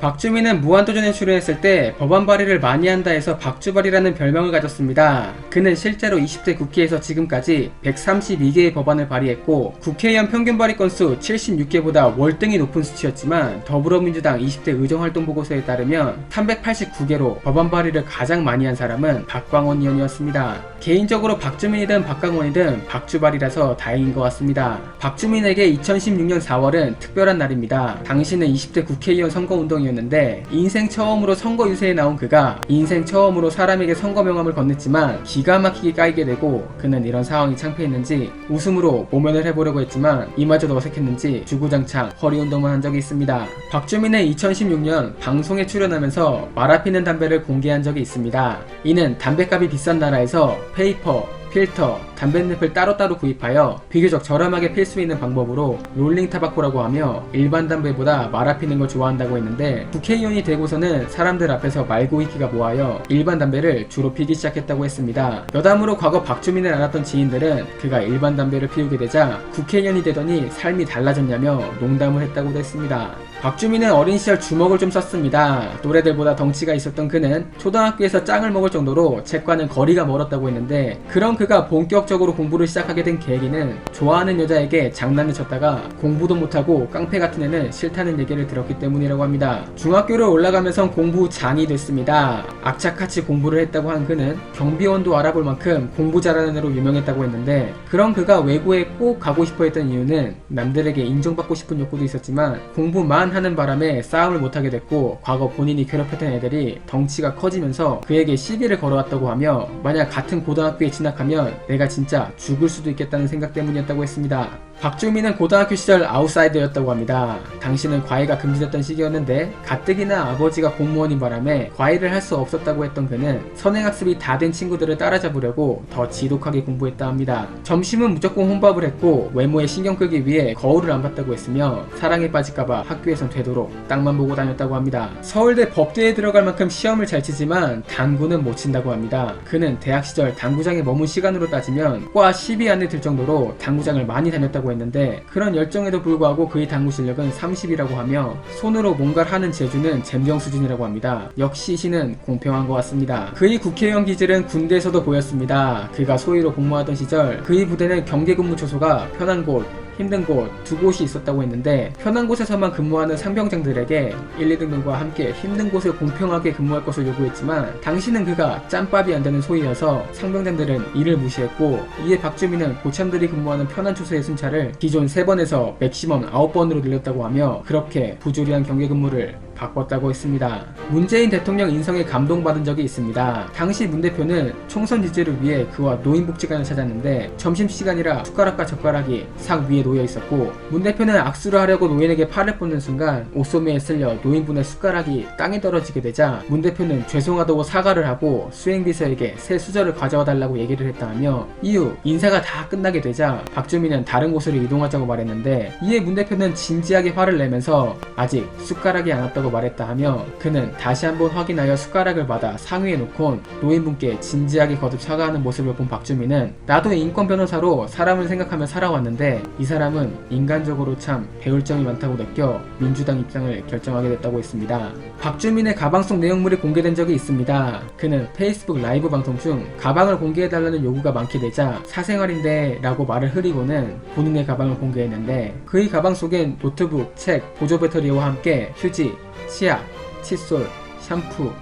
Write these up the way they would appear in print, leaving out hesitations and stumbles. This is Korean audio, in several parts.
박주민은 무한도전에 출연했을 때 법안 발의를 많이 한다 해서 박주발이라는 별명을 가졌습니다. 그는 실제로 20대 국회에서 지금까지 132개의 법안을 발의했고 국회의원 평균 발의 건수 76개보다 월등히 높은 수치였지만 더불어민주당 20대 의정활동보고서에 따르면 389개로 법안 발의를 가장 많이 한 사람은 박광원 의원이었습니다. 개인적으로 박주민이든 박광원이든 박주발이라서 다행인 것 같습니다. 박주민에게 2016년 4월은 특별한 날입니다. 당시는 20대 국회의원 선거운동이었는데 인생 처음으로 선거 유세에 나온 그가 인생 처음으로 사람에게 선거 명함을 건넸지만 기가 막히게 까이게 되고 그는 이런 상황이 창피했는지 웃음으로 모면을 해보려고 했지만 이마저도 어색했는지 주구장창 허리운동만 한 적이 있습니다. 박주민은 2016년 방송에 출연하면서 말아피는 담배를 공개한 적이 있습니다. 이는 담배값이 비싼 나라에서 페이퍼, 필터, 담뱃잎을 따로따로 구입하여 비교적 저렴하게 필 수 있는 방법으로 롤링 타바코라고 하며 일반 담배보다 말아 피는 걸 좋아한다고 했는데 국회의원이 되고서는 사람들 앞에서 말고이키가 모하여 일반 담배를 주로 피기 시작했다고 했습니다. 여담으로 과거 박주민을 알았던 지인들은 그가 일반 담배를 피우게 되자 국회의원이 되더니 삶이 달라졌냐며 농담을 했다고도 했습니다. 박주민은 어린 시절 주먹을 좀 썼습니다. 또래들보다 덩치가 있었던 그는 초등학교에서 짱을 먹을 정도로 책과는 거리가 멀었다고 했는데 그런 그가 본격적으로 공부를 시작하게 된 계기는 좋아하는 여자에게 장난을 쳤다가 공부도 못하고 깡패 같은 애는 싫다는 얘기를 들었기 때문이라고 합니다. 중학교를 올라가면서 공부 장이 됐습니다. 악착같이 공부를 했다고 한 그는 경비원도 알아볼 만큼 공부 잘하는 애로 유명했다고 했는데 그런 그가 외고에 꼭 가고 싶어 했던 이유는 남들에게 인정받고 싶은 욕구도 있었지만 공부만 하는 바람에 싸움을 못하게 됐고 과거 본인이 괴롭혔던 애들이 덩치가 커지면서 그에게 시비를 걸어왔다고 하며 만약 같은 고등학교에 진학하면 내가 진짜 죽을 수도 있겠다는 생각 때문이었다고 했습니다. 박주민은 고등학교 시절 아웃사이더였다고 합니다. 당시는 과외가 금지됐던 시기였는데 가뜩이나 아버지가 공무원인 바람에 과외를 할 수 없었다고 했던 그는 선행학습이 다 된 친구들을 따라잡으려고 더 지독하게 공부했다 합니다. 점심은 무조건 혼밥을 했고 외모에 신경 끄기 위해 거울을 안 봤다고 했으며 사랑에 빠질까봐 학교에선 되도록 땅만 보고 다녔다고 합니다. 서울대 법대에 들어갈 만큼 시험을 잘 치지만 당구는 못 친다고 합니다. 그는 대학 시절 당구장에 머문 시간으로 따지면 과 10위 안에 들 정도로 당구장을 많이 다녔다고 했는데 그런 열정에도 불구하고 그의 당구 실력은 30이라고 하며 손으로 뭔가를 하는 재주는 젬병 수준이라고 합니다. 역시 시는 공평한 것 같습니다. 그의 국회의원 기질은 군대에서도 보였습니다. 그가 소위로 복무하던 시절 그의 부대는 경계근무 초소가 편한 곳, 힘든 곳 두 곳이 있었다고 했는데 편한 곳에서만 근무하는 상병장들에게 1, 2등병과 함께 힘든 곳을 공평하게 근무할 것을 요구했지만 당시는 그가 짬밥이 안되는 소위여서 상병장들은 이를 무시했고 이에 박주민은 고참들이 근무하는 편한 초소의 순찰을 기존 3번에서 맥시멈 9번으로 늘렸다고 하며 그렇게 부조리한 경계근무를 바꿨다고 했습니다. 문재인 대통령 인성에 감동받은 적이 있습니다. 당시 문 대표는 총선 지지를 위해 그와 노인복지관을 찾았는데 점심시간이라 숟가락과 젓가락이 상 위에 놓여 있었고 문 대표는 악수를 하려고 노인에게 팔을 뻗는 순간 옷소매에 쓸려 노인분의 숟가락이 땅에 떨어지게 되자 문 대표는 죄송하다고 사과를 하고 수행비서에게 새 수저를 가져와 달라고 얘기를 했다 하며 이후 인사가 다 끝나게 되자 박주민은 다른 곳으로 이동하자고 말했는데 이에 문 대표는 진지하게 화를 내면서 아직 숟가락이 안 왔다고 말했다 하며 그는 다시 한번 확인하여 숟가락을 받아 상위에 놓곤 노인분께 진지하게 거듭 사과하는 모습을 본 박주민은 나도 인권 변호사로 사람을 생각하며 살아왔는데 이 사람은 인간적으로 참 배울 점이 많다고 느껴 민주당 입장을 결정하게 됐다고 했습니다. 박주민의 가방 속 내용물이 공개된 적이 있습니다. 그는 페이스북 라이브 방송 중 가방을 공개해달라는 요구가 많게 되자 사생활인데 라고 말을 흐리고는 본인의 가방을 공개했는데 그의 가방 속엔 노트북, 책, 보조 배터리와 함께 휴지, 치약, 칫솔, 샴푸,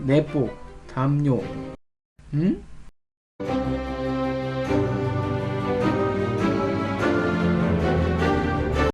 내복, 담요